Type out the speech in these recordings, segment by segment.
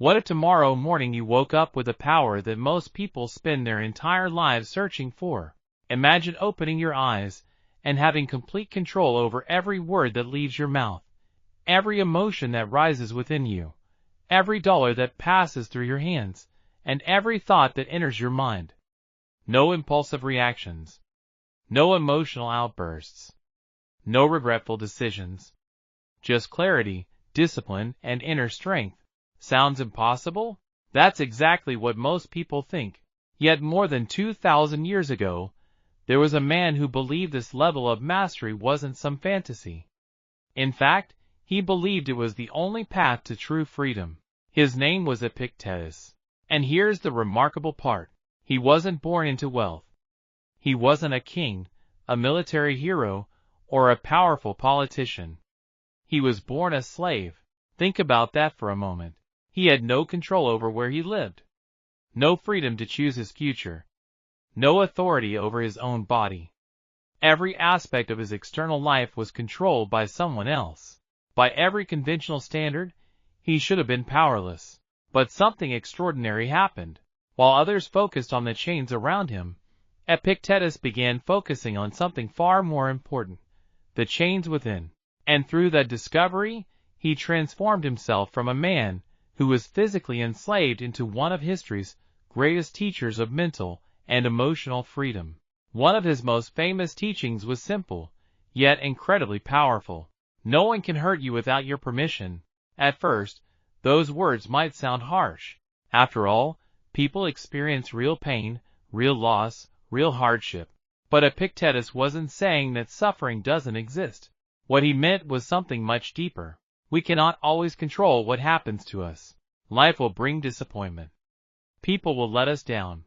What if tomorrow morning you woke up with a power that most people spend their entire lives searching for? Imagine opening your eyes and having complete control over every word that leaves your mouth, every emotion that rises within you, every dollar that passes through your hands, and every thought that enters your mind. No impulsive reactions, no emotional outbursts, no regretful decisions. Just clarity, discipline, and inner strength. Sounds impossible? That's exactly what most people think. Yet more than 2,000 years ago, there was a man who believed this level of mastery wasn't some fantasy. In fact, he believed it was the only path to true freedom. His name was Epictetus. And here's the remarkable part. He wasn't born into wealth. He wasn't a king, a military hero, or a powerful politician. He was born a slave. Think about that for a moment. He had no control over where he lived, no freedom to choose his future, no authority over his own body. Every aspect of his external life was controlled by someone else. By every conventional standard, he should have been powerless. But something extraordinary happened. While others focused on the chains around him, Epictetus began focusing on something far more important, the chains within. And through that discovery, he transformed himself from a man who was physically enslaved into one of history's greatest teachers of mental and emotional freedom. One of his most famous teachings was simple, yet incredibly powerful. No one can hurt you without your permission. At first, those words might sound harsh. After all, people experience real pain, real loss, real hardship. But Epictetus wasn't saying that suffering doesn't exist. What he meant was something much deeper. We cannot always control what happens to us. Life will bring disappointment. People will let us down.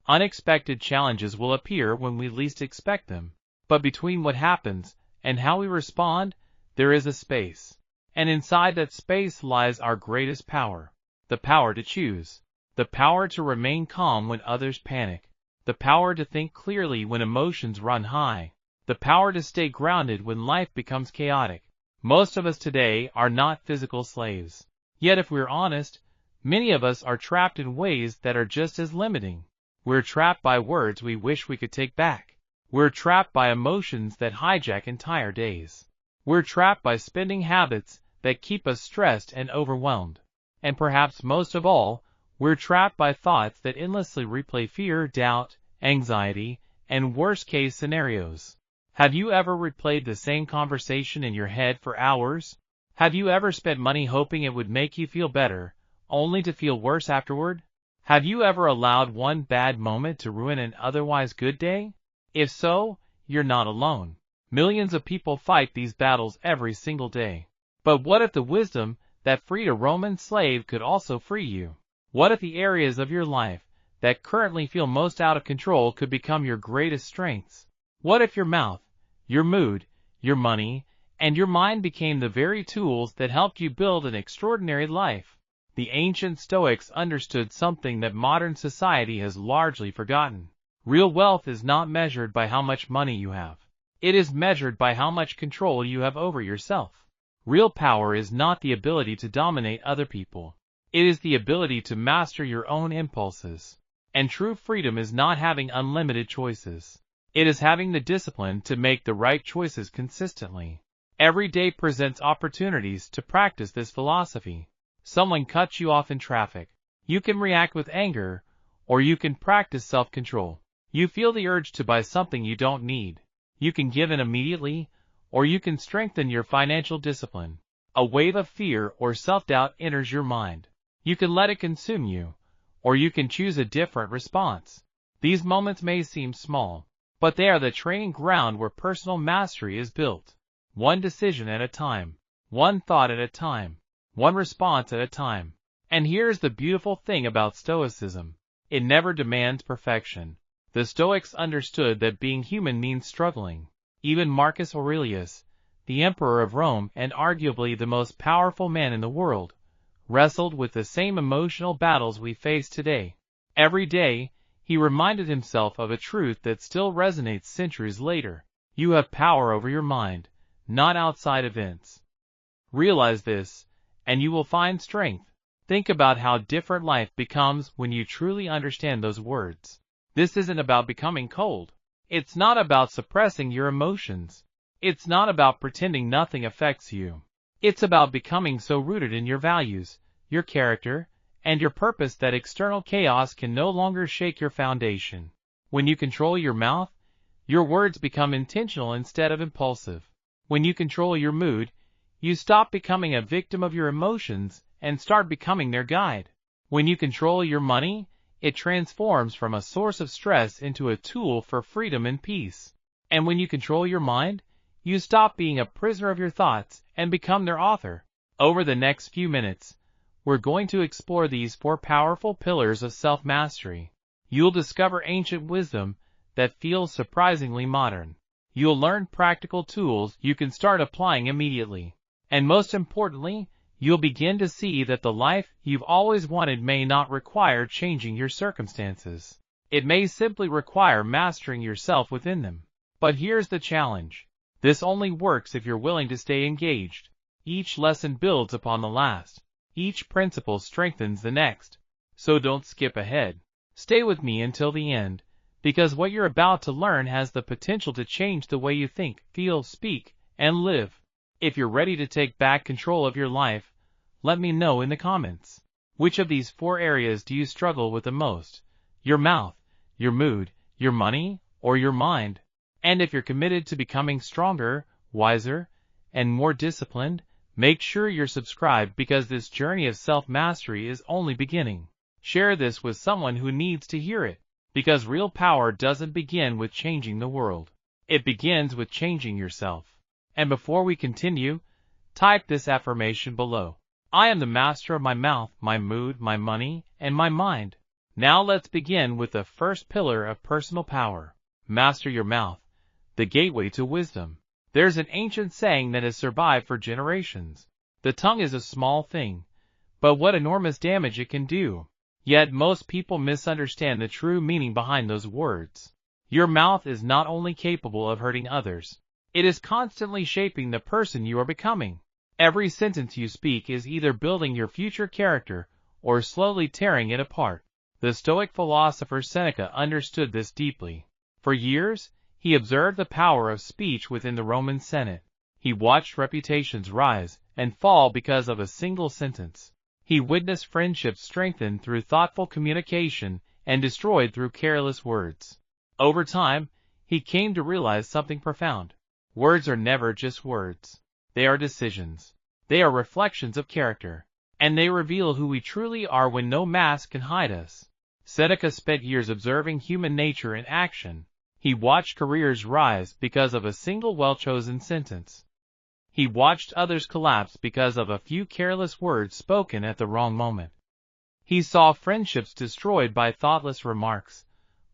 Unexpected challenges will appear when we least expect them. But between what happens and how we respond, there is a space. And inside that space lies our greatest power. The power to choose. The power to remain calm when others panic. The power to think clearly when emotions run high. The power to stay grounded when life becomes chaotic. Most of us today are not physical slaves. Yet if we're honest, many of us are trapped in ways that are just as limiting. We're trapped by words we wish we could take back. We're trapped by emotions that hijack entire days. We're trapped by spending habits that keep us stressed and overwhelmed. And perhaps most of all, we're trapped by thoughts that endlessly replay fear, doubt, anxiety, and worst-case scenarios. Have you ever replayed the same conversation in your head for hours? Have you ever spent money hoping it would make you feel better, only to feel worse afterward? Have you ever allowed one bad moment to ruin an otherwise good day? If so, you're not alone. Millions of people fight these battles every single day. But what if the wisdom that freed a Roman slave could also free you? What if the areas of your life that currently feel most out of control could become your greatest strengths? What if your mouth, your mood, your money, and your mind became the very tools that helped you build an extraordinary life? The ancient Stoics understood something that modern society has largely forgotten. Real wealth is not measured by how much money you have. It is measured by how much control you have over yourself. Real power is not the ability to dominate other people. It is the ability to master your own impulses. And true freedom is not having unlimited choices. It is having the discipline to make the right choices consistently. Every day presents opportunities to practice this philosophy. Someone cuts you off in traffic. You can react with anger, or you can practice self-control. You feel the urge to buy something you don't need. You can give in immediately, or you can strengthen your financial discipline. A wave of fear or self-doubt enters your mind. You can let it consume you, or you can choose a different response. These moments may seem small, but they are the training ground where personal mastery is built. One decision at a time, one thought at a time, one response at a time. And here's the beautiful thing about Stoicism. It never demands perfection. The Stoics understood that being human means struggling. Even Marcus Aurelius, the emperor of Rome and arguably the most powerful man in the world, wrestled with the same emotional battles we face today. Every day, he reminded himself of a truth that still resonates centuries later. You have power over your mind, not outside events. Realize this, and you will find strength. Think about how different life becomes when you truly understand those words. This isn't about becoming cold. It's not about suppressing your emotions. It's not about pretending nothing affects you. It's about becoming so rooted in your values, your character, and your purpose that external chaos can no longer shake your foundation. When you control your mouth, your words become intentional instead of impulsive. When you control your mood, you stop becoming a victim of your emotions and start becoming their guide. When you control your money, it transforms from a source of stress into a tool for freedom and peace. And when you control your mind, you stop being a prisoner of your thoughts and become their author. Over the next few minutes, we're going to explore these 4 powerful pillars of self-mastery. You'll discover ancient wisdom that feels surprisingly modern. You'll learn practical tools you can start applying immediately. And most importantly, you'll begin to see that the life you've always wanted may not require changing your circumstances. It may simply require mastering yourself within them. But here's the challenge. This only works if you're willing to stay engaged. Each lesson builds upon the last. Each principle strengthens the next. So don't skip ahead. Stay with me until the end, because what you're about to learn has the potential to change the way you think, feel, speak, and live. If you're ready to take back control of your life, let me know in the comments. Which of these 4 areas do you struggle with the most? Your mouth, your mood, your money, or your mind? And if you're committed to becoming stronger, wiser, and more disciplined, make sure you're subscribed because this journey of self-mastery is only beginning. Share this with someone who needs to hear it, because real power doesn't begin with changing the world. It begins with changing yourself. And before we continue, type this affirmation below. I am the master of my mouth, my mood, my money, and my mind. Now let's begin with the first pillar of personal power. Master your mouth, the gateway to wisdom. There's an ancient saying that has survived for generations. The tongue is a small thing, but what enormous damage it can do. Yet most people misunderstand the true meaning behind those words. Your mouth is not only capable of hurting others, it is constantly shaping the person you are becoming. Every sentence you speak is either building your future character or slowly tearing it apart. The Stoic philosopher Seneca understood this deeply. For years, he observed the power of speech within the Roman Senate. He watched reputations rise and fall because of a single sentence. He witnessed friendships strengthened through thoughtful communication and destroyed through careless words. Over time, he came to realize something profound. Words are never just words. They are decisions. They are reflections of character. And they reveal who we truly are when no mask can hide us. Seneca spent years observing human nature in action. He watched careers rise because of a single well-chosen sentence. He watched others collapse because of a few careless words spoken at the wrong moment. He saw friendships destroyed by thoughtless remarks,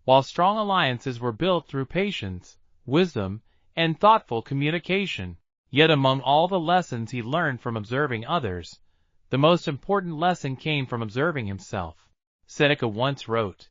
while strong alliances were built through patience, wisdom, and thoughtful communication. Yet among all the lessons he learned from observing others, the most important lesson came from observing himself. Seneca once wrote,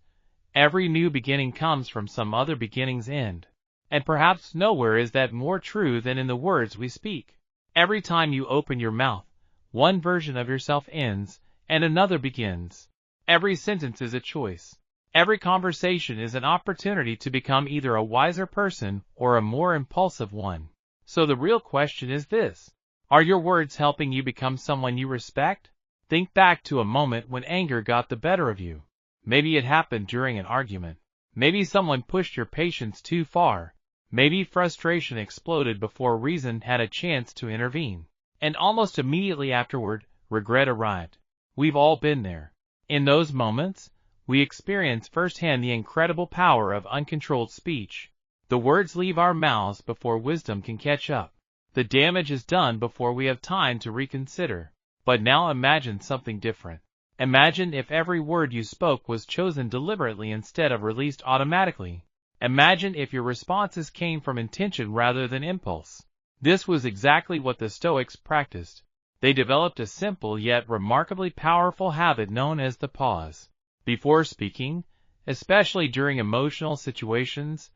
"Every new beginning comes from some other beginning's end." And perhaps nowhere is that more true than in the words we speak. Every time you open your mouth, one version of yourself ends, and another begins. Every sentence is a choice. Every conversation is an opportunity to become either a wiser person or a more impulsive one. So the real question is this: are your words helping you become someone you respect? Think back to a moment when anger got the better of you. Maybe it happened during an argument. Maybe someone pushed your patience too far. Maybe frustration exploded before reason had a chance to intervene. And almost immediately afterward, regret arrived. We've all been there. In those moments, we experience firsthand the incredible power of uncontrolled speech. The words leave our mouths before wisdom can catch up. The damage is done before we have time to reconsider. But now imagine something different. Imagine if every word you spoke was chosen deliberately instead of released automatically. Imagine if your responses came from intention rather than impulse. This was exactly what the Stoics practiced. They developed a simple yet remarkably powerful habit known as the pause. Before speaking, especially during emotional situations,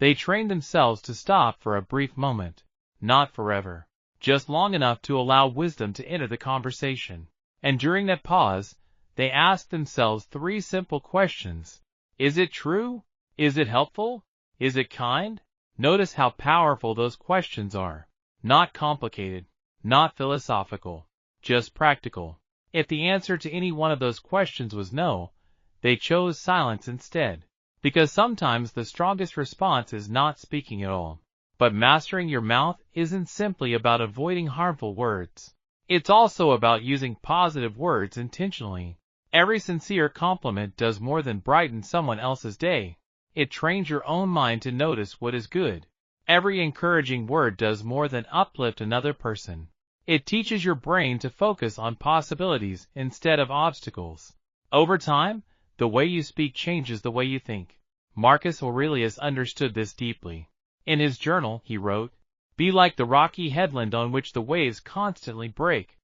they trained themselves to stop for a brief moment. Not forever. Just long enough to allow wisdom to enter the conversation. And during that pause, they ask themselves three simple questions. Is it true? Is it helpful? Is it kind? Notice how powerful those questions are. Not complicated, not philosophical, just practical. If the answer to any one of those questions was no, they chose silence instead. Because sometimes the strongest response is not speaking at all. But mastering your mouth isn't simply about avoiding harmful words. It's also about using positive words intentionally. Every sincere compliment does more than brighten someone else's day. It trains your own mind to notice what is good. Every encouraging word does more than uplift another person. It teaches your brain to focus on possibilities instead of obstacles. Over time, the way you speak changes the way you think. Marcus Aurelius understood this deeply. In his journal, he wrote, "Be like the rocky headland on which the waves constantly break.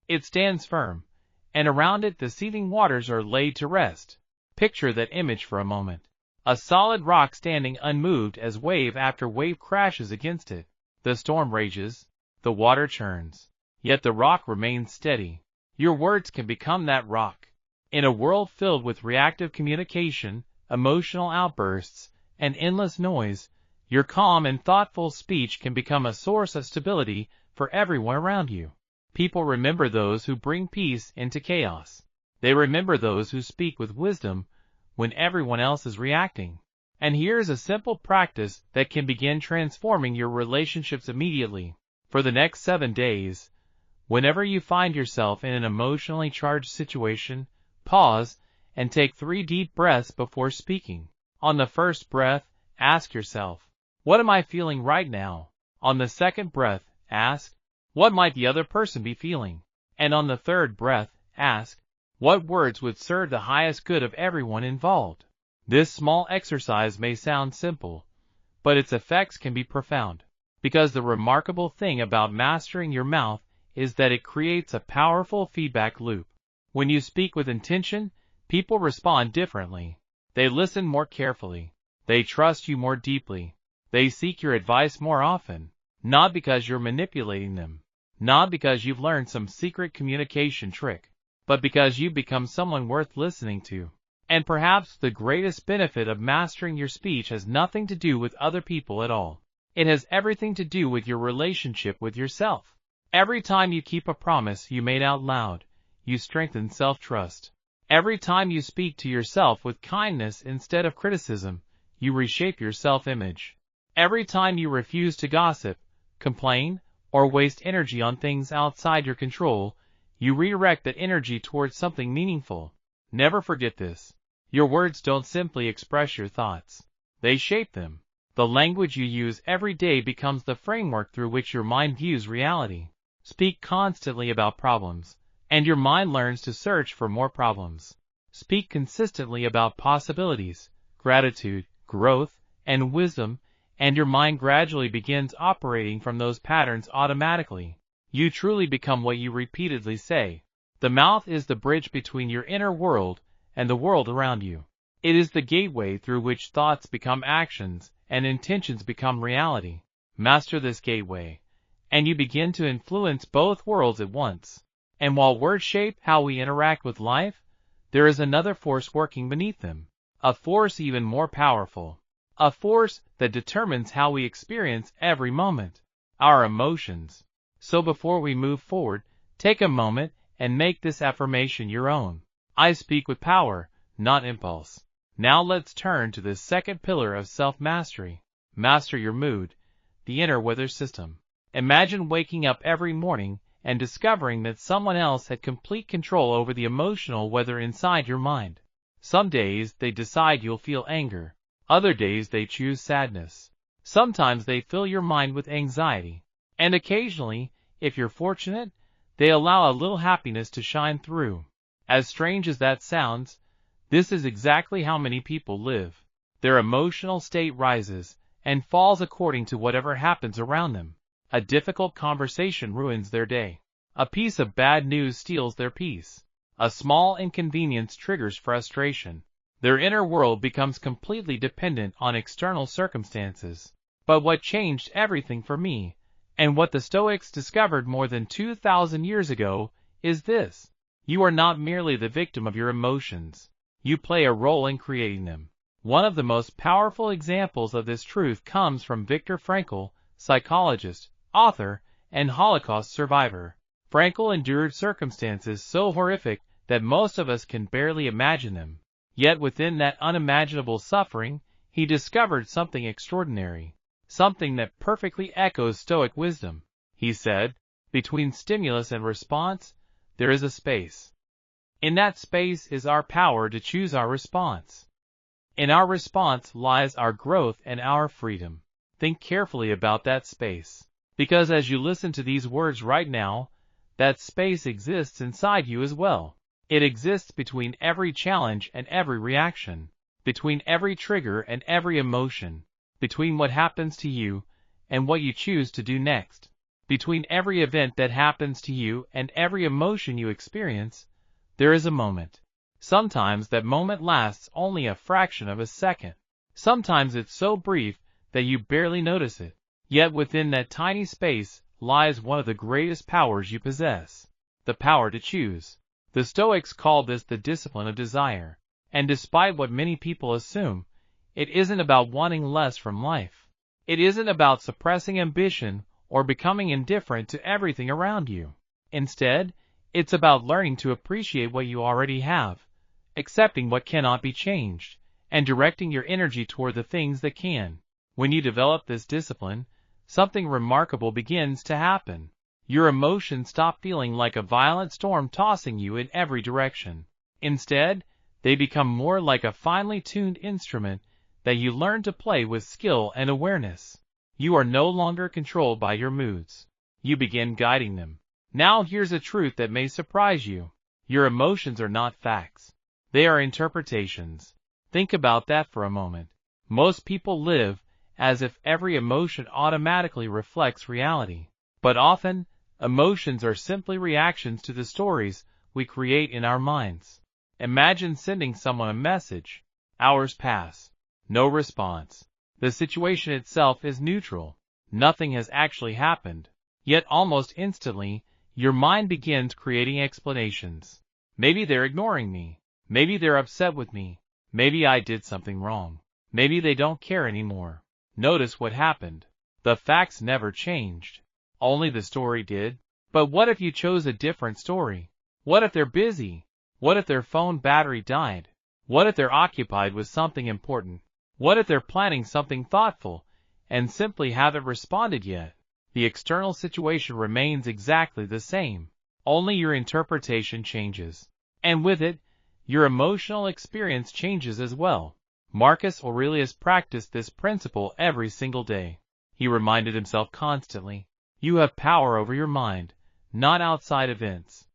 It stands firm, and around it the seething waters are laid to rest." Picture that image for a moment. A solid rock standing unmoved as wave after wave crashes against it. The storm rages, the water churns, yet the rock remains steady. Your words can become that rock. In a world filled with reactive communication, emotional outbursts, and endless noise, your calm and thoughtful speech can become a source of stability for everyone around you. People remember those who bring peace into chaos. They remember those who speak with wisdom when everyone else is reacting. And here's a simple practice that can begin transforming your relationships immediately. For the next 7 days, whenever you find yourself in an emotionally charged situation, pause and take 3 deep breaths before speaking. On the first breath, ask yourself, what am I feeling right now? On the second breath, ask, what might the other person be feeling? And on the third breath, ask, what words would serve the highest good of everyone involved? This small exercise may sound simple, but its effects can be profound. Because the remarkable thing about mastering your mouth is that it creates a powerful feedback loop. When you speak with intention, people respond differently. They listen more carefully. They trust you more deeply. They seek your advice more often. Not because you're manipulating them. Not because you've learned some secret communication trick. But because you become someone worth listening to. And perhaps the greatest benefit of mastering your speech has nothing to do with other people at all. It has everything to do with your relationship with yourself. Every time you keep a promise you made out loud, you strengthen self-trust. Every time you speak to yourself with kindness instead of criticism, you reshape your self-image. Every time you refuse to gossip, complain, or waste energy on things outside your control, you redirect that energy towards something meaningful. Never forget this. Your words don't simply express your thoughts. They shape them. The language you use every day becomes the framework through which your mind views reality. Speak constantly about problems, and your mind learns to search for more problems. Speak consistently about possibilities, gratitude, growth, and wisdom, and your mind gradually begins operating from those patterns automatically. You truly become what you repeatedly say. The mouth is the bridge between your inner world and the world around you. It is the gateway through which thoughts become actions and intentions become reality. Master this gateway, and you begin to influence both worlds at once. And while words shape how we interact with life, there is another force working beneath them. A force even more powerful. A force that determines how we experience every moment. Our emotions. So before we move forward, take a moment and make this affirmation your own. I speak with power, not impulse. Now let's turn to the second pillar of self-mastery. Master your mood, the inner weather system. Imagine waking up every morning and discovering that someone else had complete control over the emotional weather inside your mind. Some days they decide you'll feel anger. Other days they choose sadness. Sometimes they fill your mind with anxiety. And occasionally, if you're fortunate, they allow a little happiness to shine through. As strange as that sounds, this is exactly how many people live. Their emotional state rises and falls according to whatever happens around them. A difficult conversation ruins their day. A piece of bad news steals their peace. A small inconvenience triggers frustration. Their inner world becomes completely dependent on external circumstances. But what changed everything for me, and what the Stoics discovered more than 2,000 years ago, is this. You are not merely the victim of your emotions. You play a role in creating them. One of the most powerful examples of this truth comes from Viktor Frankl, psychologist, author, and Holocaust survivor. Frankl endured circumstances so horrific that most of us can barely imagine them. Yet within that unimaginable suffering, he discovered something extraordinary, something that perfectly echoes Stoic wisdom. He said, "Between stimulus and response, there is a space. In that space is our power to choose our response. In our response lies our growth and our freedom." Think carefully about that space, because as you listen to these words right now, that space exists inside you as well. It exists between every challenge and every reaction, between every trigger and every emotion, between what happens to you and what you choose to do next, between every event that happens to you and every emotion you experience. There is a moment. Sometimes that moment lasts only a fraction of a second. Sometimes it's so brief that you barely notice it. Yet within that tiny space lies one of the greatest powers you possess, the power to choose. The Stoics call this the discipline of desire. And despite what many people assume, it isn't about wanting less from life. It isn't about suppressing ambition or becoming indifferent to everything around you. Instead, it's about learning to appreciate what you already have, accepting what cannot be changed, and directing your energy toward the things that can. When you develop this discipline, something remarkable begins to happen. Your emotions stop feeling like a violent storm tossing you in every direction. Instead, they become more like a finely tuned instrument that you learn to play with skill and awareness. You are no longer controlled by your moods. You begin guiding them. Now here's a truth that may surprise you. Your emotions are not facts. They are interpretations. Think about that for a moment. Most people live as if every emotion automatically reflects reality. But often, emotions are simply reactions to the stories we create in our minds. Imagine sending someone a message. Hours pass. No response. The situation itself is neutral. Nothing has actually happened. Yet almost instantly, your mind begins creating explanations. Maybe they're ignoring me. Maybe they're upset with me. Maybe I did something wrong. Maybe they don't care anymore. Notice what happened. The facts never changed. Only the story did. But what if you chose a different story? What if they're busy? What if their phone battery died? What if they're occupied with something important? What if they're planning something thoughtful and simply haven't responded yet? The external situation remains exactly the same. Only your interpretation changes. And with it, your emotional experience changes as well. Marcus Aurelius practiced this principle every single day. He reminded himself constantly, "You have power over your mind, not outside events."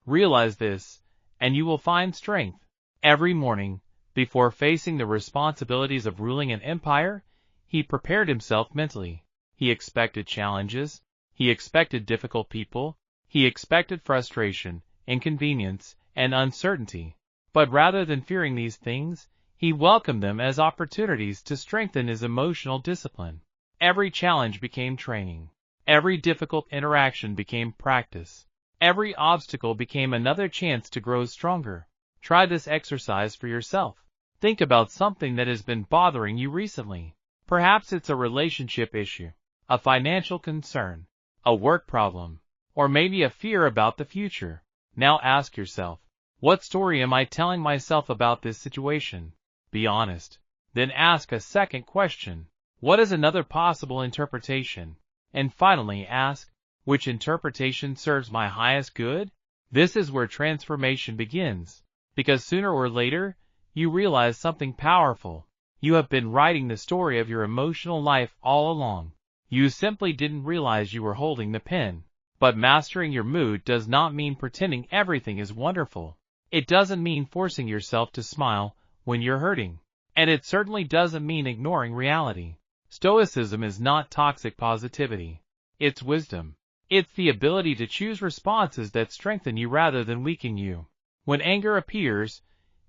Realize this, and you will find strength. Every morning, before facing the responsibilities of ruling an empire, he prepared himself mentally. He expected challenges. He expected difficult people. He expected frustration, inconvenience, and uncertainty. But rather than fearing these things, he welcomed them as opportunities to strengthen his emotional discipline. Every challenge became training. Every difficult interaction became practice. Every obstacle became another chance to grow stronger. Try this exercise for yourself. Think about something that has been bothering you recently. Perhaps it's a relationship issue, a financial concern, a work problem, or maybe a fear about the future. Now ask yourself, what story am I telling myself about this situation? Be honest. Then ask a second question. What is another possible interpretation? And finally ask, which interpretation serves my highest good? This is where transformation begins, because sooner or later, you realize something powerful. You have been writing the story of your emotional life all along. You simply didn't realize you were holding the pen. But mastering your mood does not mean pretending everything is wonderful. It doesn't mean forcing yourself to smile when you're hurting. And it certainly doesn't mean ignoring reality. Stoicism is not toxic positivity. It's wisdom. It's the ability to choose responses that strengthen you rather than weaken you. When anger appears,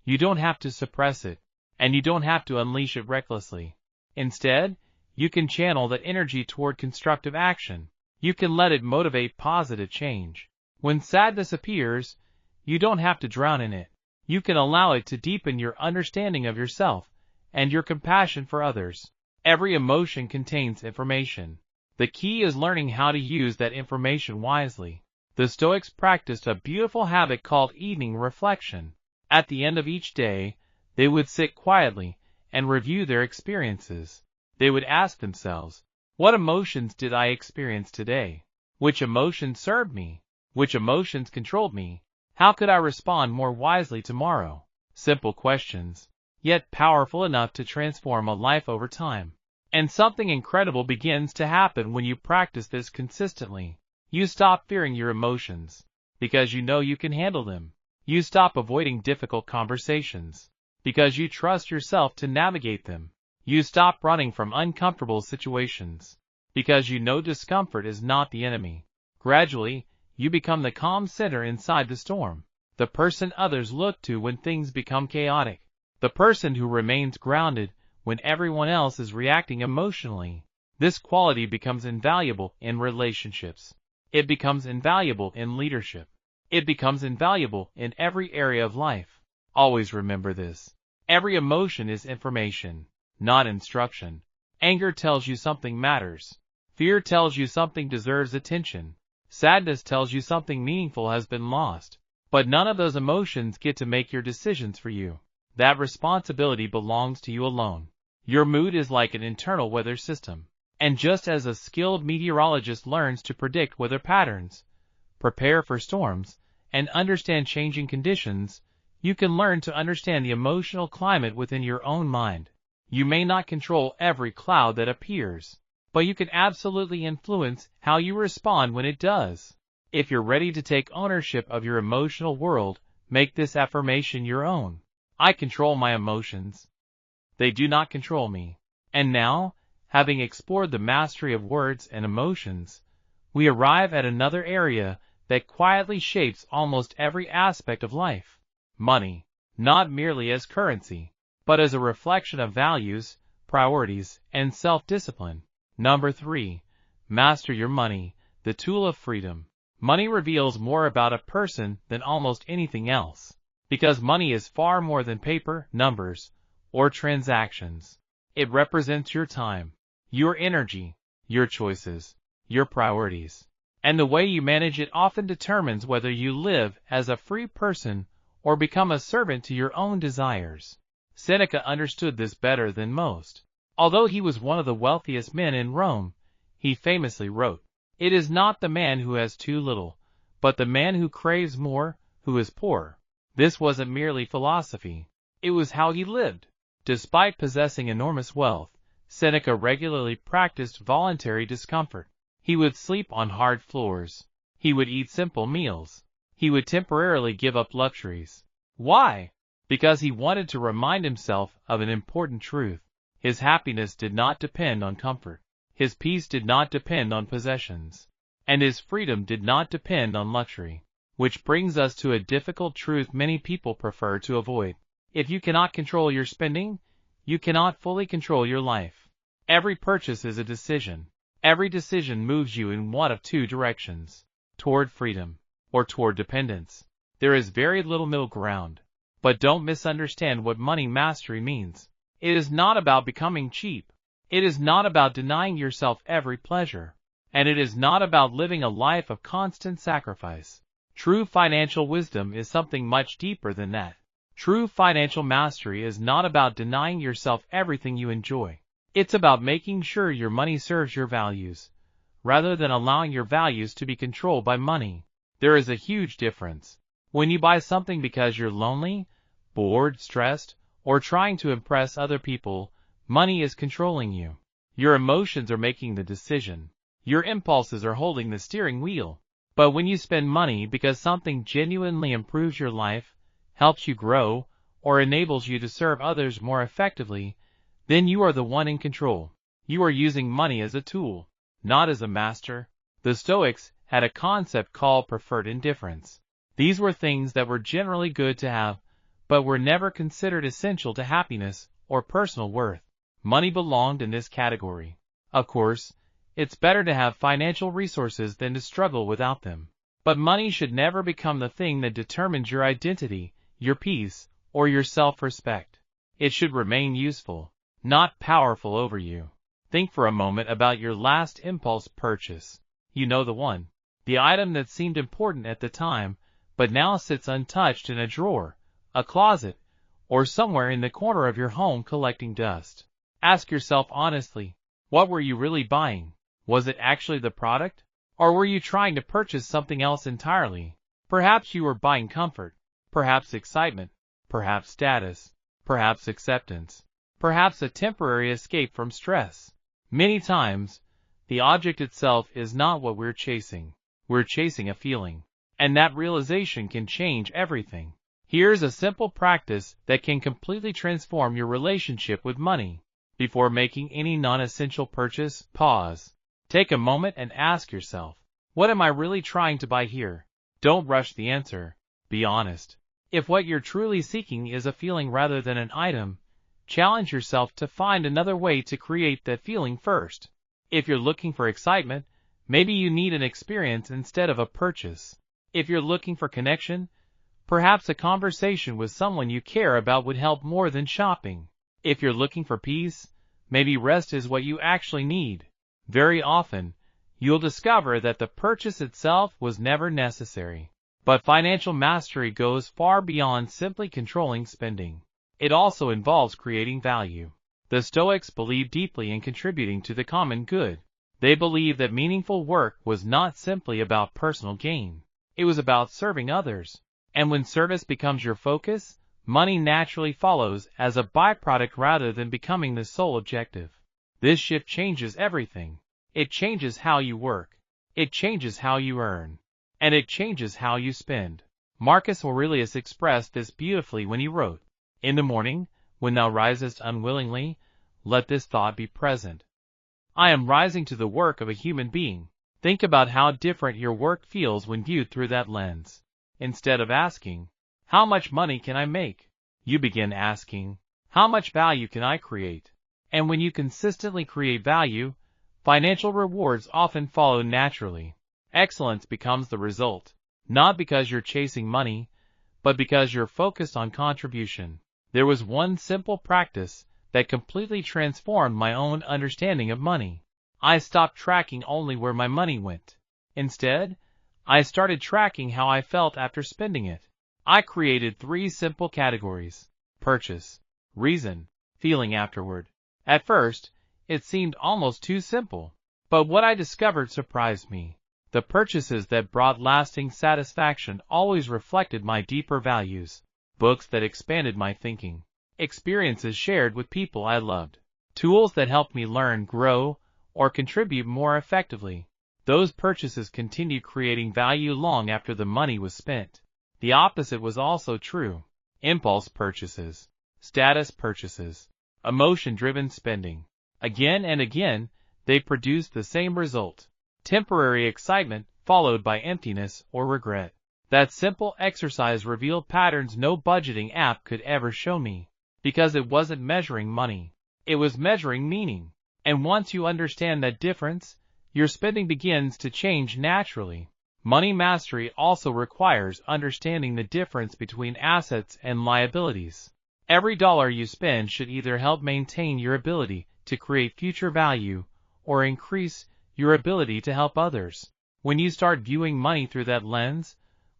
you don't have to suppress it, and you don't have to unleash it recklessly. Instead, you can channel that energy toward constructive action. You can let it motivate positive change. When sadness appears, You don't have to drown in it. You can allow it to deepen your understanding of yourself and your compassion for others. Every emotion contains information. The key is learning how to use that information wisely. The Stoics practiced a beautiful habit called evening reflection. At the end of each day, they would sit quietly and review their experiences. They would ask themselves, what emotions did I experience today? Which emotions served me? Which emotions controlled me? How could I respond more wisely tomorrow? Simple questions, yet powerful enough to transform a life over time. And something incredible begins to happen when you practice this consistently. You stop fearing your emotions, because you know you can handle them. You stop avoiding difficult conversations, because you trust yourself to navigate them. You stop running from uncomfortable situations, because you know discomfort is not the enemy. Gradually, you become the calm center inside the storm, the person others look to when things become chaotic, the person who remains grounded when everyone else is reacting emotionally. This quality becomes invaluable in relationships. It becomes invaluable in leadership. It becomes invaluable in every area of life. Always remember this. Every emotion is information, not instruction. Anger tells you something matters. Fear tells you something deserves attention. Sadness tells you something meaningful has been lost. But none of those emotions get to make your decisions for you. That responsibility belongs to you alone. Your mood is like an internal weather system. And just as a skilled meteorologist learns to predict weather patterns, prepare for storms, and understand changing conditions, you can learn to understand the emotional climate within your own mind. You may not control every cloud that appears, but you can absolutely influence how you respond when it does. If you're ready to take ownership of your emotional world, make this affirmation your own. I control my emotions. They do not control me. And now, having explored the mastery of words and emotions, we arrive at another area that quietly shapes almost every aspect of life. Money, not merely as currency, but as a reflection of values, priorities, and self-discipline. Number 3. Master your money, the tool of freedom. Money reveals more about a person than almost anything else, because money is far more than paper, numbers, or transactions. It represents your time, your energy, your choices, your priorities. And the way you manage it often determines whether you live as a free person or become a servant to your own desires. Seneca understood this better than most. Although he was one of the wealthiest men in Rome, he famously wrote, "It is not the man who has too little, but the man who craves more, who is poor." This wasn't merely philosophy. It was how he lived. Despite possessing enormous wealth, Seneca regularly practiced voluntary discomfort. He would sleep on hard floors. He would eat simple meals. He would temporarily give up luxuries. Why? Because he wanted to remind himself of an important truth. His happiness did not depend on comfort. His peace did not depend on possessions. And his freedom did not depend on luxury. Which brings us to a difficult truth many people prefer to avoid. If you cannot control your spending, you cannot fully control your life. Every purchase is a decision. Every decision moves you in one of two directions, toward freedom or toward dependence. There is very little middle ground. But don't misunderstand what money mastery means. It is not about becoming cheap. It is not about denying yourself every pleasure. And it is not about living a life of constant sacrifice. True financial wisdom is something much deeper than that. True financial mastery is not about denying yourself everything you enjoy. It's about making sure your money serves your values, rather than allowing your values to be controlled by money. There is a huge difference. When you buy something because you're lonely, bored, stressed, or trying to impress other people, money is controlling you. Your emotions are making the decision. Your impulses are holding the steering wheel. But when you spend money because something genuinely improves your life, helps you grow, or enables you to serve others more effectively, then you are the one in control. You are using money as a tool, not as a master. The Stoics had a concept called preferred indifference. These were things that were generally good to have, but were never considered essential to happiness or personal worth. Money belonged in this category. Of course, it's better to have financial resources than to struggle without them. But money should never become the thing that determines your identity, your peace, or your self-respect. It should remain useful, not powerful over you. Think for a moment about your last impulse purchase. You know the one. The item that seemed important at the time, but now sits untouched in a drawer, a closet, or somewhere in the corner of your home collecting dust. Ask yourself honestly, what were you really buying? Was it actually the product? Or were you trying to purchase something else entirely? Perhaps you were buying comfort, perhaps excitement, perhaps status, perhaps acceptance, perhaps a temporary escape from stress. Many times, the object itself is not what we're chasing. We're chasing a feeling. And that realization can change everything. Here's a simple practice that can completely transform your relationship with money. Before making any non-essential purchase, pause. Take a moment and ask yourself, what am I really trying to buy here? Don't rush the answer. Be honest. If what you're truly seeking is a feeling rather than an item, challenge yourself to find another way to create that feeling first. If you're looking for excitement, maybe you need an experience instead of a purchase. If you're looking for connection, perhaps a conversation with someone you care about would help more than shopping. If you're looking for peace, maybe rest is what you actually need. Very often, you'll discover that the purchase itself was never necessary. But financial mastery goes far beyond simply controlling spending. It also involves creating value. The Stoics believed deeply in contributing to the common good. They believed that meaningful work was not simply about personal gain. It was about serving others. And when service becomes your focus, money naturally follows as a byproduct rather than becoming the sole objective. This shift changes everything. It changes how you work. It changes how you earn. And it changes how you spend. Marcus Aurelius expressed this beautifully when he wrote, "In the morning, when thou risest unwillingly, let this thought be present. I am rising to the work of a human being." Think about how different your work feels when viewed through that lens. Instead of asking, how much money can I make? You begin asking, how much value can I create? And when you consistently create value, financial rewards often follow naturally. Excellence becomes the result, not because you're chasing money, but because you're focused on contribution. There was one simple practice that completely transformed my own understanding of money. I stopped tracking only where my money went. Instead, I started tracking how I felt after spending it. I created 3 simple categories: purchase, reason, feeling afterward. At first, it seemed almost too simple. But what I discovered surprised me. The purchases that brought lasting satisfaction always reflected my deeper values. Books that expanded my thinking. Experiences shared with people I loved. Tools that helped me learn, grow, or contribute more effectively. Those purchases continued creating value long after the money was spent. The opposite was also true. Impulse purchases, status purchases, emotion-driven spending. Again and again, they produced the same result. Temporary excitement followed by emptiness or regret. That simple exercise revealed patterns no budgeting app could ever show me. Because it wasn't measuring money. It was measuring meaning. And once you understand that difference, your spending begins to change naturally. Money mastery also requires understanding the difference between assets and liabilities. Every dollar you spend should either help maintain your ability to create future value or increase your ability to help others. When you start viewing money through that lens,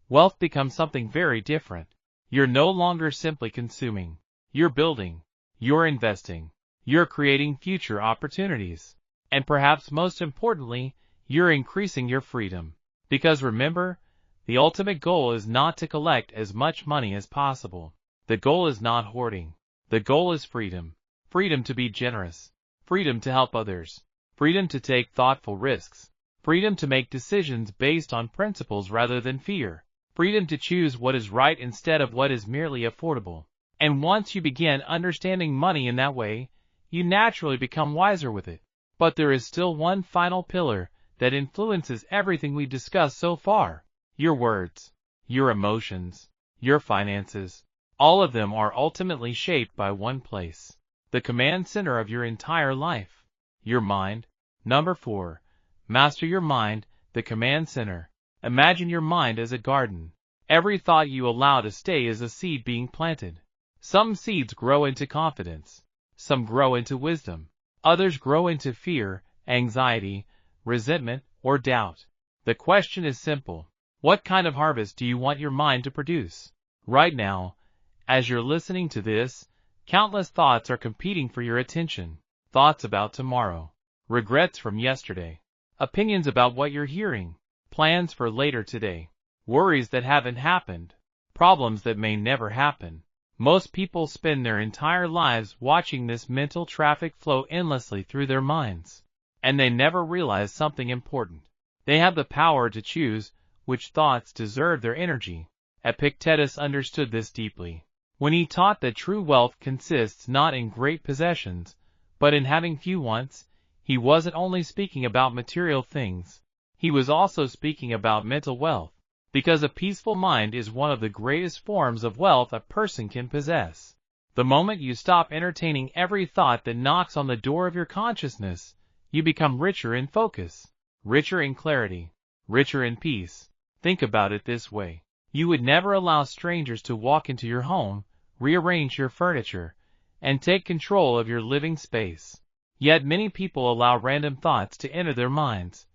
wealth becomes something very different. You're no longer simply consuming. You're building. You're investing. You're creating future opportunities. And perhaps most importantly, you're increasing your freedom. Because remember, the ultimate goal is not to collect as much money as possible. The goal is not hoarding. The goal is freedom. Freedom to be generous. Freedom to help others. Freedom to take thoughtful risks. Freedom to make decisions based on principles rather than fear. Freedom to choose what is right instead of what is merely affordable. And once you begin understanding money in that way, you naturally become wiser with it. But there is still one final pillar that influences everything we discussed so far. Your words, your emotions, your finances. All of them are ultimately shaped by one place. The command center of your entire life. Your mind. Number 4. Master your mind, the command center. Imagine your mind as a garden. Every thought you allow to stay is a seed being planted. Some seeds grow into confidence. Some grow into wisdom. Others grow into fear, anxiety, resentment, or doubt. The question is simple. What kind of harvest do you want your mind to produce? Right now, as you're listening to this, countless thoughts are competing for your attention. Thoughts about tomorrow. Regrets from yesterday. Opinions about what you're hearing. Plans for later today. Worries that haven't happened. Problems that may never happen. Most people spend their entire lives watching this mental traffic flow endlessly through their minds. And they never realize something important. They have the power to choose which thoughts deserve their energy. Epictetus understood this deeply. When he taught that true wealth consists not in great possessions, but in having few wants, he wasn't only speaking about material things. He was also speaking about mental wealth, because a peaceful mind is one of the greatest forms of wealth a person can possess. The moment you stop entertaining every thought that knocks on the door of your consciousness, you become richer in focus, richer in clarity, richer in peace. Think about it this way. You would never allow strangers to walk into your home, rearrange your furniture, and take control of your living space. Yet many people allow random thoughts to enter their minds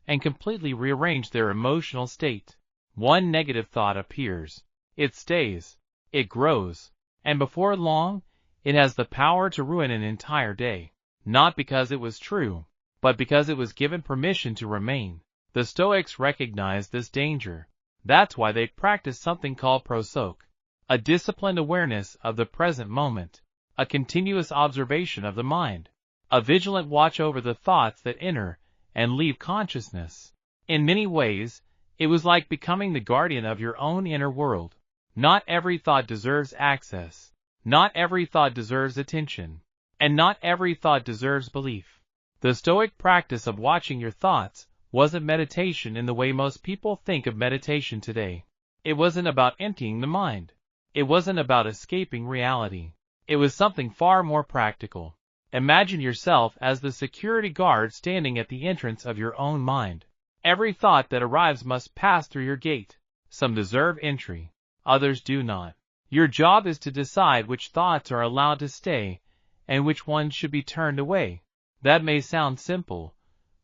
and completely rearrange their emotional state. One negative thought appears. It stays. It grows. And before long, it has the power to ruin an entire day. Not because it was true, but because it was given permission to remain. The Stoics recognized this danger. That's why they practiced something called prosoke, a disciplined awareness of the present moment, a continuous observation of the mind, a vigilant watch over the thoughts that enter and leave consciousness. In many ways, it was like becoming the guardian of your own inner world. Not every thought deserves access. Not every thought deserves attention. And not every thought deserves belief. The Stoic practice of watching your thoughts wasn't meditation in the way most people think of meditation today. It wasn't about emptying the mind. It wasn't about escaping reality. It was something far more practical. Imagine yourself as the security guard standing at the entrance of your own mind. Every thought that arrives must pass through your gate. Some deserve entry. Others do not. Your job is to decide which thoughts are allowed to stay and which ones should be turned away. That may sound simple,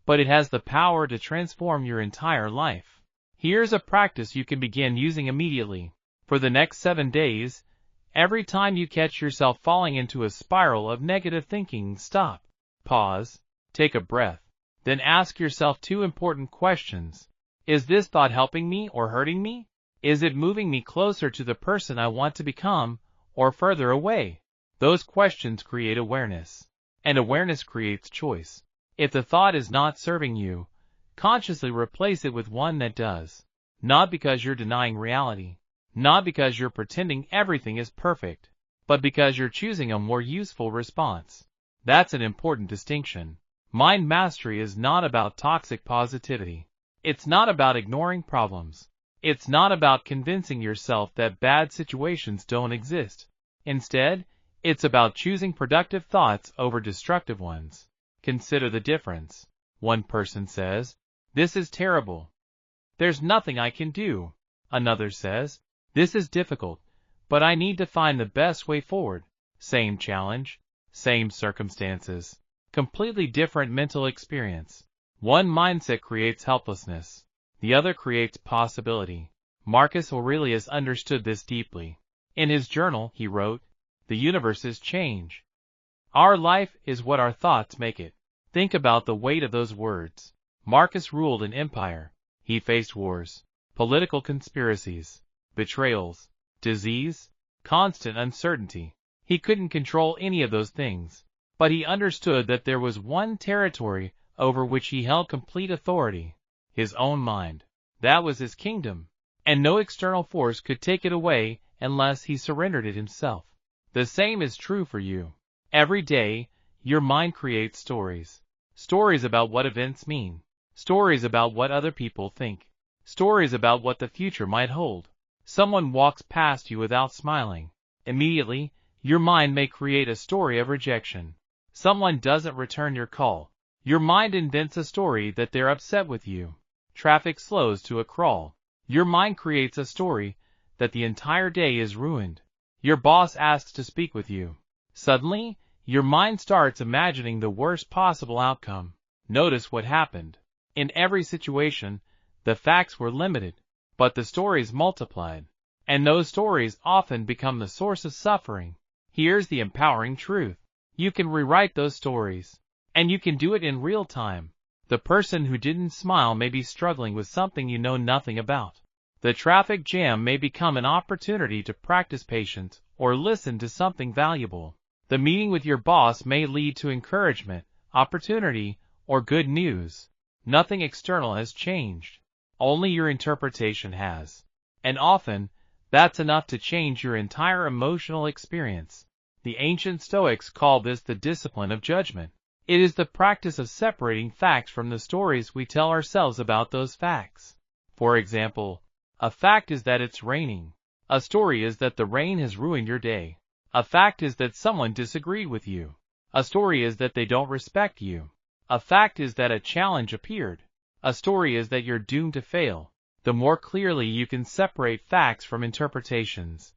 but it has the power to transform your entire life. Here's a practice you can begin using immediately. For the next 7 days, every time you catch yourself falling into a spiral of negative thinking, stop, pause, take a breath, then ask yourself 2 important questions. Is this thought helping me or hurting me? Is it moving me closer to the person I want to become or further away? Those questions create awareness, and awareness creates choice. If the thought is not serving you, consciously replace it with one that does. Not because you're denying reality, not because you're pretending everything is perfect, but because you're choosing a more useful response. That's an important distinction. Mind mastery is not about toxic positivity. It's not about ignoring problems. It's not about convincing yourself that bad situations don't exist. Instead, it's about choosing productive thoughts over destructive ones. Consider the difference. One person says, "This is terrible. There's nothing I can do." Another says, "This is difficult, but I need to find the best way forward." Same challenge, same circumstances, completely different mental experience. One mindset creates helplessness. The other creates possibility. Marcus Aurelius understood this deeply. In his journal, he wrote, "The universe is change. Our life is what our thoughts make it." Think about the weight of those words. Marcus ruled an empire. He faced wars, political conspiracies, betrayals, disease, constant uncertainty. He couldn't control any of those things, but he understood that there was one territory over which he held complete authority, his own mind. That was his kingdom, and no external force could take it away unless he surrendered it himself. The same is true for you. Every day, your mind creates stories. Stories about what events mean. Stories about what other people think. Stories about what the future might hold. Someone walks past you without smiling. Immediately, your mind may create a story of rejection. Someone doesn't return your call. Your mind invents a story that they're upset with you. traffic slows to a crawl. Your mind creates a story that the entire day is ruined. Your boss asks to speak with you. Suddenly, your mind starts imagining the worst possible outcome. Notice what happened. In every situation, the facts were limited, but the stories multiplied. And those stories often become the source of suffering. Here's the empowering truth. You can rewrite those stories. And you can do it in real time. The person who didn't smile may be struggling with something you know nothing about. The traffic jam may become an opportunity to practice patience or listen to something valuable. The meeting with your boss may lead to encouragement, opportunity, or good news. Nothing external has changed. Only your interpretation has. And often, that's enough to change your entire emotional experience. The ancient Stoics call this the discipline of judgment. It is the practice of separating facts from the stories we tell ourselves about those facts. For example, a fact is that it's raining. A story is that the rain has ruined your day. A fact is that someone disagreed with you. A story is that they don't respect you. A fact is that a challenge appeared. A story is that you're doomed to fail. The more clearly you can separate facts from interpretations,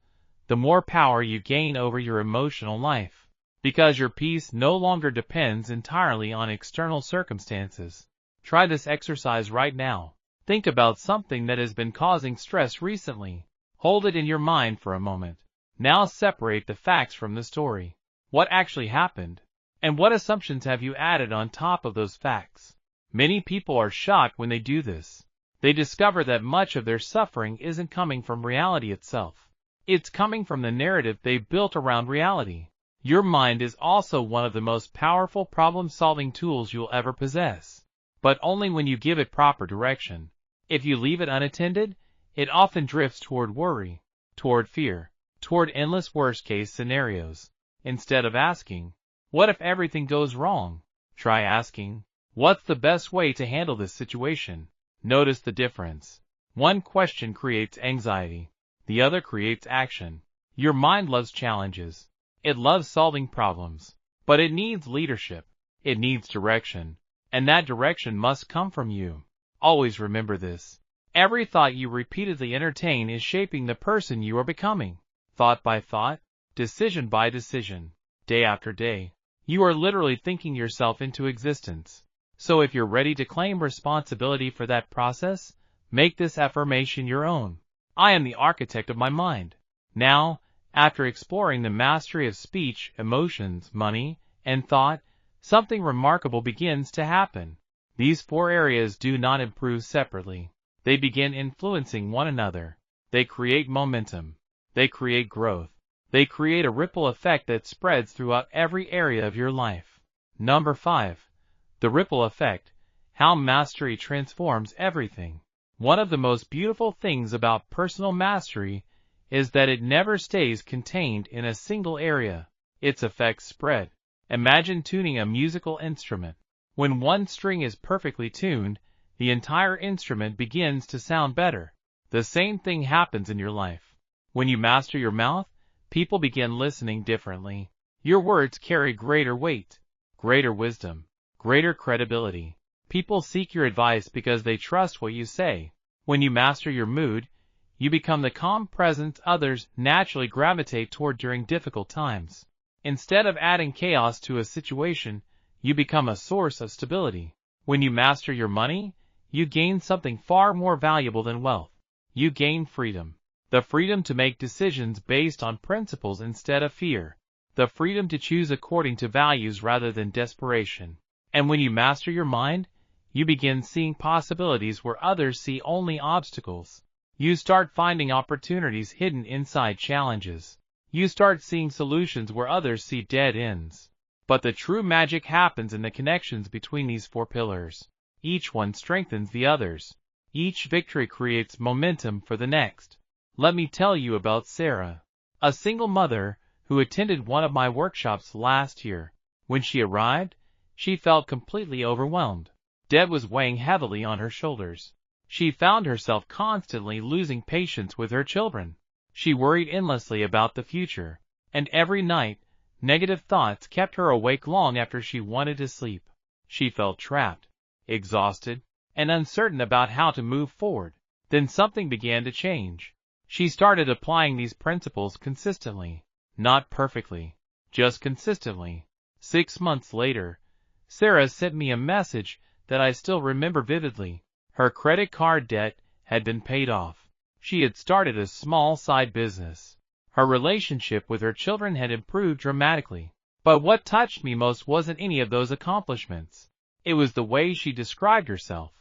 the more power you gain over your emotional life. Because your peace no longer depends entirely on external circumstances. Try this exercise right now. Think about something that has been causing stress recently. Hold it in your mind for a moment. Now separate the facts from the story. What actually happened? And what assumptions have you added on top of those facts? Many people are shocked when they do this. They discover that much of their suffering isn't coming from reality itself. It's coming from the narrative they've built around reality. Your mind is also one of the most powerful problem-solving tools you'll ever possess. But only when you give it proper direction. If you leave it unattended, it often drifts toward worry, toward fear, toward endless worst-case scenarios. Instead of asking, what if everything goes wrong? Try asking, what's the best way to handle this situation? Notice the difference. One question creates anxiety. The other creates action. Your mind loves challenges. It loves solving problems. But it needs leadership. It needs direction. And that direction must come from you. Always remember this. Every thought you repeatedly entertain is shaping the person you are becoming. Thought by thought, decision by decision, day after day. You are literally thinking yourself into existence. So if you're ready to claim responsibility for that process, make this affirmation your own. I am the architect of my mind. Now, after exploring the mastery of speech, emotions, money, and thought, something remarkable begins to happen. These four areas do not improve separately. They begin influencing one another. They create momentum. They create growth. They create a ripple effect that spreads throughout every area of your life. Number 5. The ripple effect. How mastery transforms everything. One of the most beautiful things about personal mastery is that it never stays contained in a single area. Its effects spread. Imagine tuning a musical instrument. When one string is perfectly tuned, the entire instrument begins to sound better. The same thing happens in your life. When you master your mouth, people begin listening differently. Your words carry greater weight, greater wisdom, greater credibility. People seek your advice because they trust what you say. When you master your mood, you become the calm presence others naturally gravitate toward during difficult times. Instead of adding chaos to a situation, you become a source of stability. When you master your money, you gain something far more valuable than wealth. You gain freedom. The freedom to make decisions based on principles instead of fear. The freedom to choose according to values rather than desperation. And when you master your mind, you begin seeing possibilities where others see only obstacles. You start finding opportunities hidden inside challenges. You start seeing solutions where others see dead ends. But the true magic happens in the connections between these four pillars. Each one strengthens the others. Each victory creates momentum for the next. Let me tell you about Sarah, a single mother who attended one of my workshops last year. When she arrived, she felt completely overwhelmed. Debt was weighing heavily on her shoulders. She found herself constantly losing patience with her children. She worried endlessly about the future, and every night, negative thoughts kept her awake long after she wanted to sleep. She felt trapped, exhausted, and uncertain about how to move forward. Then something began to change. She started applying these principles consistently, not perfectly, just consistently. 6 months later, Sarah sent me a message that I still remember vividly. Her credit card debt had been paid off. She had started a small side business. Her relationship with her children had improved dramatically. But what touched me most wasn't any of those accomplishments. It was the way she described herself.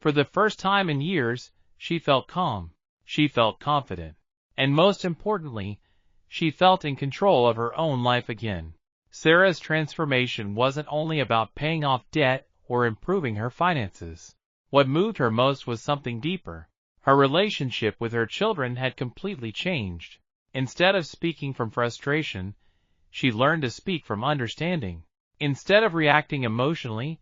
For the first time in years, she felt calm. She felt confident. And most importantly, she felt in control of her own life again. Sarah's transformation wasn't only about paying off debt or improving her finances. What moved her most was something deeper. Her relationship with her children had completely changed. Instead of speaking from frustration, she learned to speak from understanding. Instead of reacting emotionally,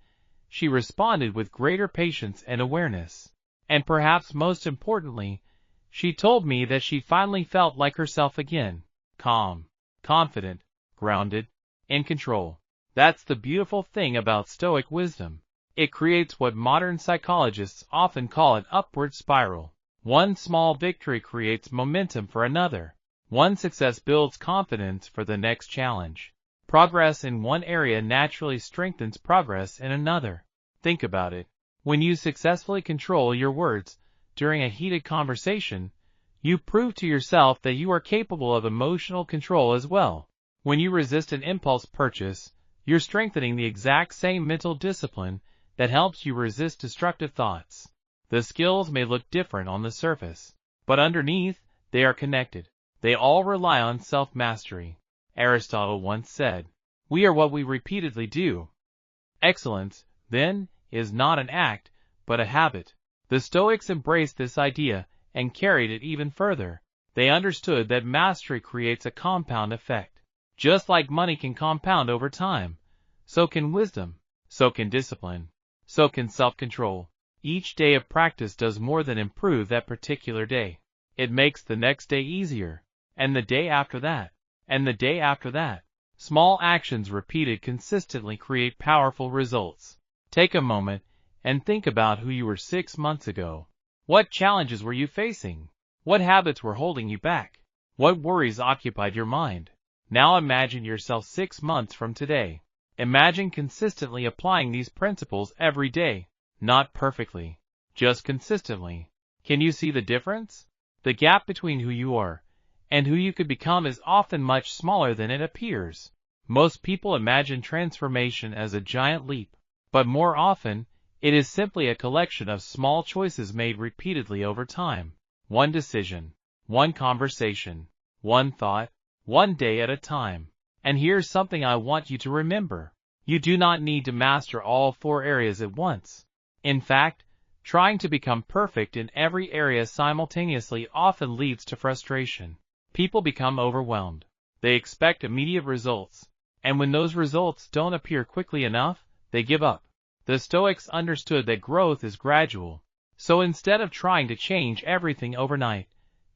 she responded with greater patience and awareness. And perhaps most importantly, she told me that she finally felt like herself again. Calm, confident, grounded, in control. That's the beautiful thing about Stoic wisdom. It creates what modern psychologists often call an upward spiral. One small victory creates momentum for another. One success builds confidence for the next challenge. Progress in one area naturally strengthens progress in another. Think about it. When you successfully control your words during a heated conversation, you prove to yourself that you are capable of emotional control as well. When you resist an impulse purchase, you're strengthening the exact same mental discipline that helps you resist destructive thoughts. The skills may look different on the surface, but underneath, they are connected. They all rely on self-mastery. Aristotle once said, "We are what we repeatedly do." Excellence, then, is not an act, but a habit. The Stoics embraced this idea and carried it even further. They understood that mastery creates a compound effect. Just like money can compound over time, so can wisdom, so can discipline, so can self-control. Each day of practice does more than improve that particular day. It makes the next day easier, and the day after that, and the day after that. Small actions repeated consistently create powerful results. Take a moment and think about who you were 6 months ago. What challenges were you facing? What habits were holding you back? What worries occupied your mind? Now imagine yourself 6 months from today. Imagine consistently applying these principles every day. Not perfectly, just consistently. Can you see the difference? The gap between who you are and who you could become is often much smaller than it appears. Most people imagine transformation as a giant leap, but more often, it is simply a collection of small choices made repeatedly over time. One decision, one conversation, one thought, one day at a time. And here's something I want you to remember. You do not need to master all 4 areas at once. In fact, trying to become perfect in every area simultaneously often leads to frustration. People become overwhelmed. They expect immediate results, and when those results don't appear quickly enough, they give up. The Stoics understood that growth is gradual. So instead of trying to change everything overnight,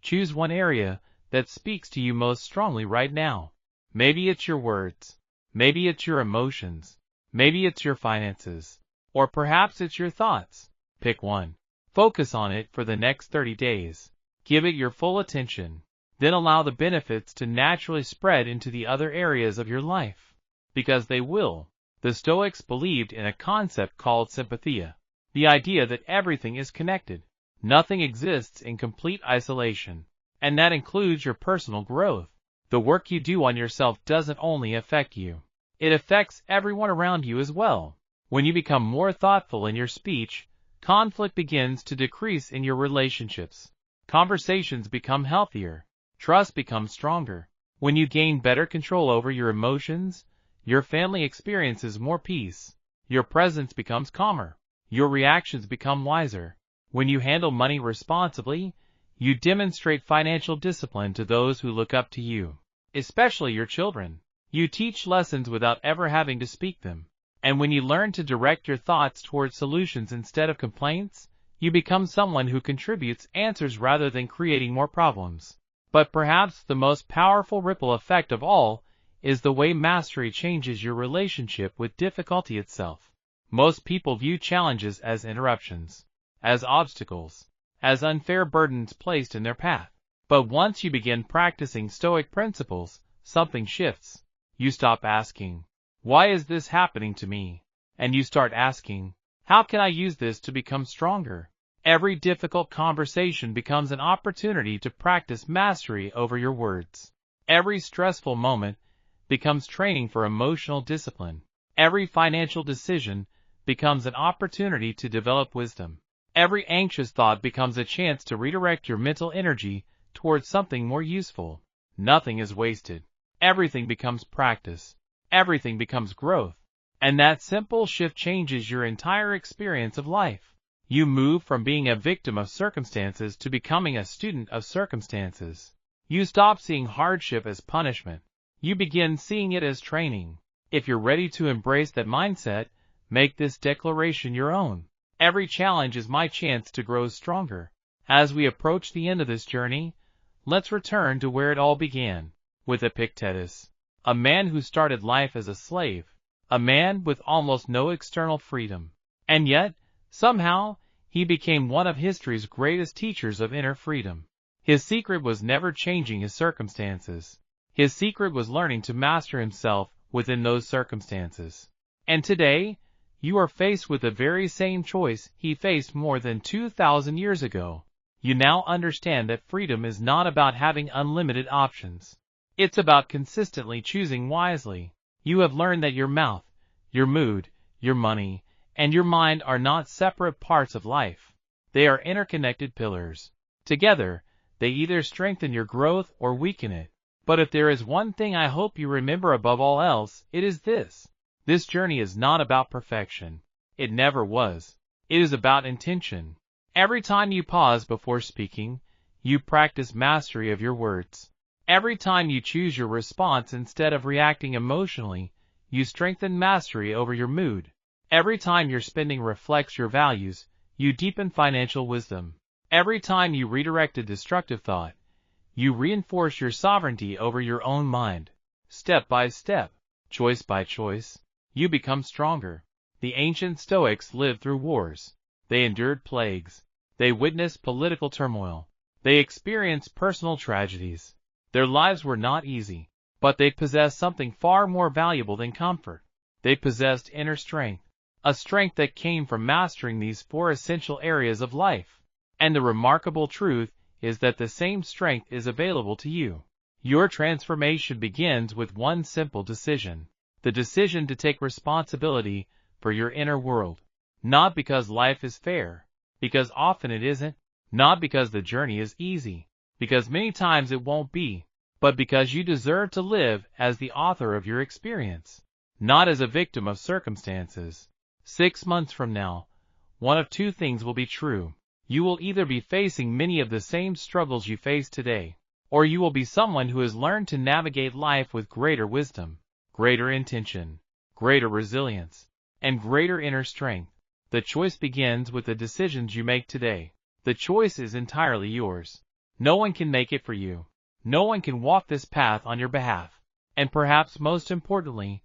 choose one area that speaks to you most strongly right now. Maybe it's your words. Maybe it's your emotions. Maybe it's your finances. Or perhaps it's your thoughts. Pick one. Focus on it for the next 30 days. Give it your full attention. Then allow the benefits to naturally spread into the other areas of your life. Because they will. The Stoics believed in a concept called sympathia. The idea that everything is connected. Nothing exists in complete isolation. And that includes your personal growth. The work you do on yourself doesn't only affect you. It affects everyone around you as well. When you become more thoughtful in your speech, conflict begins to decrease in your relationships. Conversations become healthier. Trust becomes stronger. When you gain better control over your emotions, your family experiences more peace. Your presence becomes calmer. Your reactions become wiser. When you handle money responsibly, you demonstrate financial discipline to those who look up to you, especially your children. You teach lessons without ever having to speak them. And when you learn to direct your thoughts toward solutions instead of complaints, you become someone who contributes answers rather than creating more problems. But perhaps the most powerful ripple effect of all is the way mastery changes your relationship with difficulty itself. Most people view challenges as interruptions, as obstacles, as unfair burdens placed in their path. But once you begin practicing Stoic principles, something shifts. You stop asking, "Why is this happening to me?" And you start asking, "How can I use this to become stronger?" Every difficult conversation becomes an opportunity to practice mastery over your words. Every stressful moment becomes training for emotional discipline. Every financial decision becomes an opportunity to develop wisdom. Every anxious thought becomes a chance to redirect your mental energy towards something more useful. Nothing is wasted. Everything becomes practice. Everything becomes growth. And that simple shift changes your entire experience of life. You move from being a victim of circumstances to becoming a student of circumstances. You stop seeing hardship as punishment. You begin seeing it as training. If you're ready to embrace that mindset, make this declaration your own. Every challenge is my chance to grow stronger. As we approach the end of this journey, let's return to where it all began, with Epictetus, a man who started life as a slave, a man with almost no external freedom. And yet, somehow, he became one of history's greatest teachers of inner freedom. His secret was never changing his circumstances. His secret was learning to master himself within those circumstances. And today, you are faced with the very same choice he faced more than 2,000 years ago. You now understand that freedom is not about having unlimited options. It's about consistently choosing wisely. You have learned that your mouth, your mood, your money, and your mind are not separate parts of life. They are interconnected pillars. Together, they either strengthen your growth or weaken it. But if there is one thing I hope you remember above all else, it is this. This journey is not about perfection. It never was. It is about intention. Every time you pause before speaking, you practice mastery of your words. Every time you choose your response instead of reacting emotionally, you strengthen mastery over your mood. Every time your spending reflects your values, you deepen financial wisdom. Every time you redirect a destructive thought, you reinforce your sovereignty over your own mind. Step by step, choice by choice, you become stronger. The ancient Stoics lived through wars. They endured plagues. They witnessed political turmoil. They experienced personal tragedies. Their lives were not easy, but they possessed something far more valuable than comfort. They possessed inner strength, a strength that came from mastering these four essential areas of life. And the remarkable truth is that the same strength is available to you. Your transformation begins with one simple decision. The decision to take responsibility for your inner world. Not because life is fair, because often it isn't. Not because the journey is easy, because many times it won't be, but because you deserve to live as the author of your experience, not as a victim of circumstances. 6 months from now, one of two things will be true. You will either be facing many of the same struggles you face today, or you will be someone who has learned to navigate life with greater wisdom, greater intention, greater resilience, and greater inner strength. The choice begins with the decisions you make today. The choice is entirely yours. No one can make it for you. No one can walk this path on your behalf. And perhaps most importantly,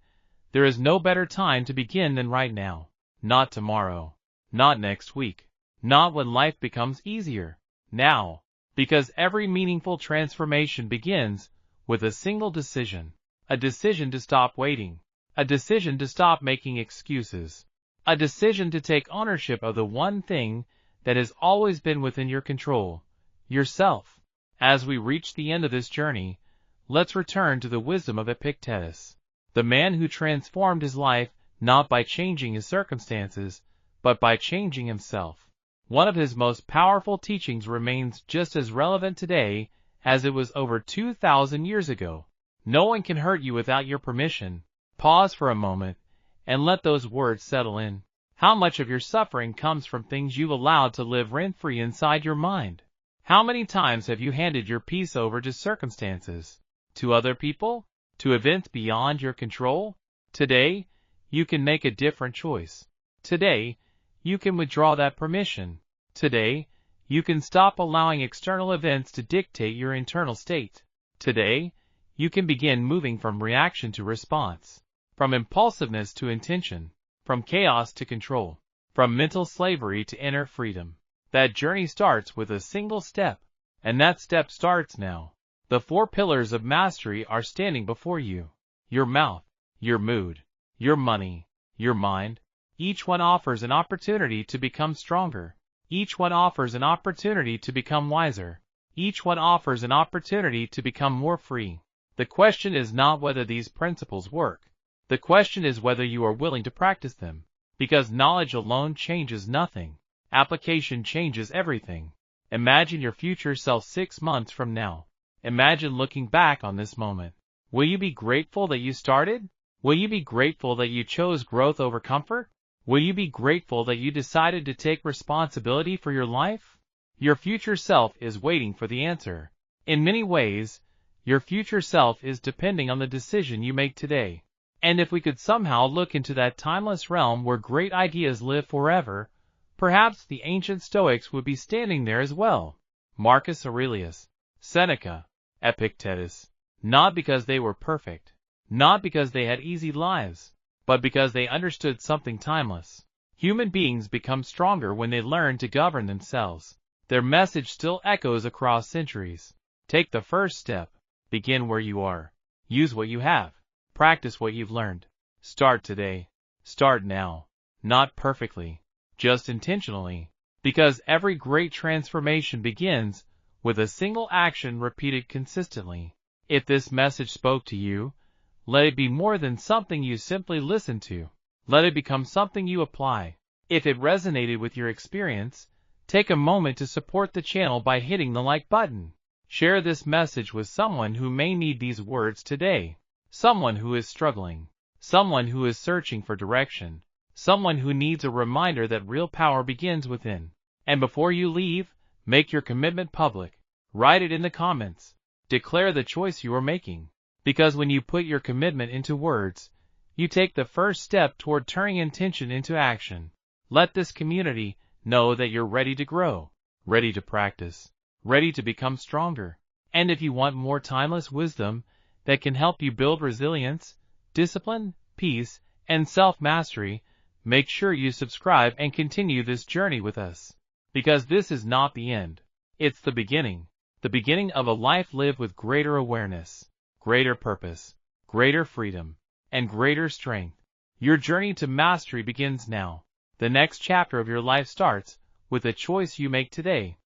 there is no better time to begin than right now. Not tomorrow. Not next week. Not when life becomes easier. Now. Because every meaningful transformation begins with a single decision. A decision to stop waiting. A decision to stop making excuses. A decision to take ownership of the one thing that has always been within your control, yourself. As we reach the end of this journey, let's return to the wisdom of Epictetus, the man who transformed his life not by changing his circumstances, but by changing himself. One of his most powerful teachings remains just as relevant today as it was over 2,000 years ago. No one can hurt you without your permission. Pause for a moment and let those words settle in. How much of your suffering comes from things you've allowed to live rent-free inside your mind? How many times have you handed your peace over to circumstances, to other people, to events beyond your control? Today, you can make a different choice. Today, you can withdraw that permission. Today, you can stop allowing external events to dictate your internal state. Today, you can begin moving from reaction to response, from impulsiveness to intention, from chaos to control, from mental slavery to inner freedom. That journey starts with a single step, and that step starts now. The 4 pillars of mastery are standing before you. Your mouth, your mood, your money, your mind. Each one offers an opportunity to become stronger. Each one offers an opportunity to become wiser. Each one offers an opportunity to become more free. The question is not whether these principles work. The question is whether you are willing to practice them. Because knowledge alone changes nothing. Application changes everything. Imagine your future self 6 months from now. Imagine looking back on this moment. Will you be grateful that you started? Will you be grateful that you chose growth over comfort? Will you be grateful that you decided to take responsibility for your life? Your future self is waiting for the answer. In many ways, your future self is depending on the decision you make today. And if we could somehow look into that timeless realm where great ideas live forever, perhaps the ancient Stoics would be standing there as well. Marcus Aurelius, Seneca, Epictetus. Not because they were perfect, not because they had easy lives, but because they understood something timeless. Human beings become stronger when they learn to govern themselves. Their message still echoes across centuries. Take the first step. Begin where you are. Use what you have. Practice what you've learned. Start today. Start now. Not perfectly, just intentionally. Because every great transformation begins with a single action repeated consistently. If this message spoke to you, let it be more than something you simply listen to. Let it become something you apply. If it resonated with your experience, take a moment to support the channel by hitting the like button. Share this message with someone who may need these words today. Someone who is struggling. Someone who is searching for direction. Someone who needs a reminder that real power begins within. And before you leave, make your commitment public. Write it in the comments. Declare the choice you are making. Because when you put your commitment into words, you take the first step toward turning intention into action. Let this community know that you're ready to grow, ready to practice, ready to become stronger. And if you want more timeless wisdom that can help you build resilience, discipline, peace, and self-mastery, make sure you subscribe and continue this journey with us. Because this is not the end. It's the beginning of a life lived with greater awareness, greater purpose, greater freedom, and greater strength. Your journey to mastery begins now. The next chapter of your life starts with a choice you make today.